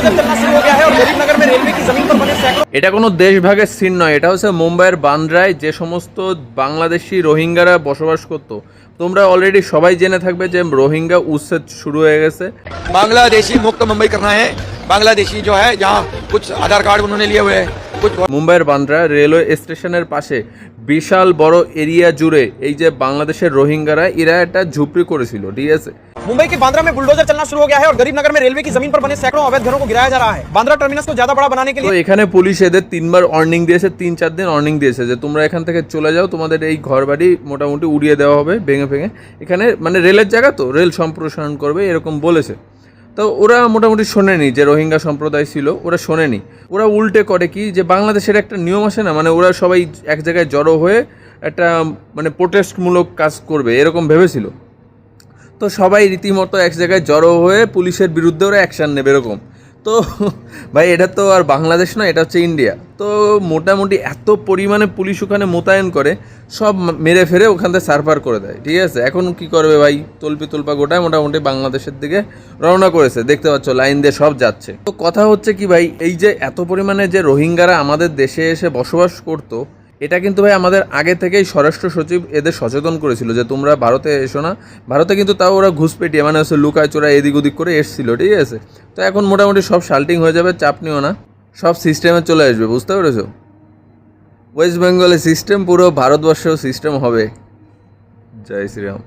Bulldozer चलना शुरू हो गया है और गरीबनगर में रेलवे की जमीन पर बने सैकड़ों এটা কোনো দেশভাগের সিন নয়, এটা হচ্ছে মুম্বাইয়ের বান্দ্রায় যে সমস্ত বাংলাদেশি রোহিঙ্গারা বসবাস করতো। তোমরা অলরেডি সবাই জেনে থাকবে যে রোহিঙ্গা উচ্ছেদ শুরু হয়ে গেছে। बांग्लादेशी मुक्त मुंबई करना है। बांग्लादेशी जो है जहाँ कुछ आधार कार्ड उन्होंने लिए हुए हैं कुछ মুম্বাইয়ের বান্দ্রা রেলওয়ে স্টেশনের পাশে বিশাল বড় এরিয়া জুড়ে এই যে বাংলাদেশের রোহিঙ্গারা এরা একটা ঝুপড়ি করেছিল, ঠিক আছে। मुंबई के बांद्रा में बुलडोजर चलना शुरू हो गया है और गरीबनगर में रेलवे की जमीन पर बने सैकड़ों अवैध घरों को गिराया जा रहा है। बांद्रा टर्मिनस को ज्यादा बड़ा बनाने के তো लिए এখানে পুলিশ এদের 3বার ওয়ার্নিং দিয়েছে, 3-4 দিন ওয়ার্নিং দিয়েছে যে তোমরা এখান থেকে চলে যাও, তোমাদের এই ঘর বাড়ি মোটামুটি উড়িয়ে দেওয়া হবে ভেঙে ভেঙে। এখানে মানে রেলের জায়গা তো, রেল সম্প্রসারণ করবে এরকম বলেছে। তো ওরা মোটামুটি শোনেনি যে রোহিঙ্গা সম্প্রদায় ছিল, ওরা শোনেনি। ওরা উল্টে করে কি যে বাংলাদেশের একটা নিয়ম আছে না, মানে ওরা সবাই এক জায়গায় জড়ো হয়ে একটা মানে প্রোটেস্টমূলক কাজ করবে এরকম ভেবেছিল। তো সবাই রীতিমতো এক জায়গায় জড়ো হয়ে পুলিশের বিরুদ্ধে ওরা অ্যাকশান নেবে এরকম। তো ভাই এটা তো আর বাংলাদেশ না, এটা হচ্ছে ইন্ডিয়া। তো মোটামুটি এত পরিমাণে পুলিশ ওখানে মোতায়েন করে সব মেরে ফেরে ওখান থেকে সারপার করে দেয়, ঠিক আছে। এখন কি করবে ভাই, তল্পি তল্পা গোটায় মোটামুটি বাংলাদেশের দিকে রওনা করেছে, দেখতে পাচ্ছ লাইন দিয়ে সব যাচ্ছে। তো কথা হচ্ছে কি ভাই, এই যে এত পরিমাণে যে রোহিঙ্গারা আমাদের দেশে এসে বসবাস করতো, এটা কিন্তু ভাই আমাদের আগে থেকেই স্বরাষ্ট্র সচিব এদের সচেতন করেছিল যে তোমরা ভারতে এসো না। ভারতে কিন্তু তাও ওরা ঘুষপেটিয়ে মানে হচ্ছে লুকায় চোরা এদিক ওদিক করে এসছিল, ঠিক আছে। তো এখন মোটামুটি সব শাল্টিং হয়ে যাবে, চাপ নিও না, সব সিস্টেমে চলে আসবে, বুঝতে পেরেছো। ওয়েস্ট বেঙ্গলের সিস্টেম পুরো ভারতবর্ষেও সিস্টেম হবে। জয় শ্রীরাম।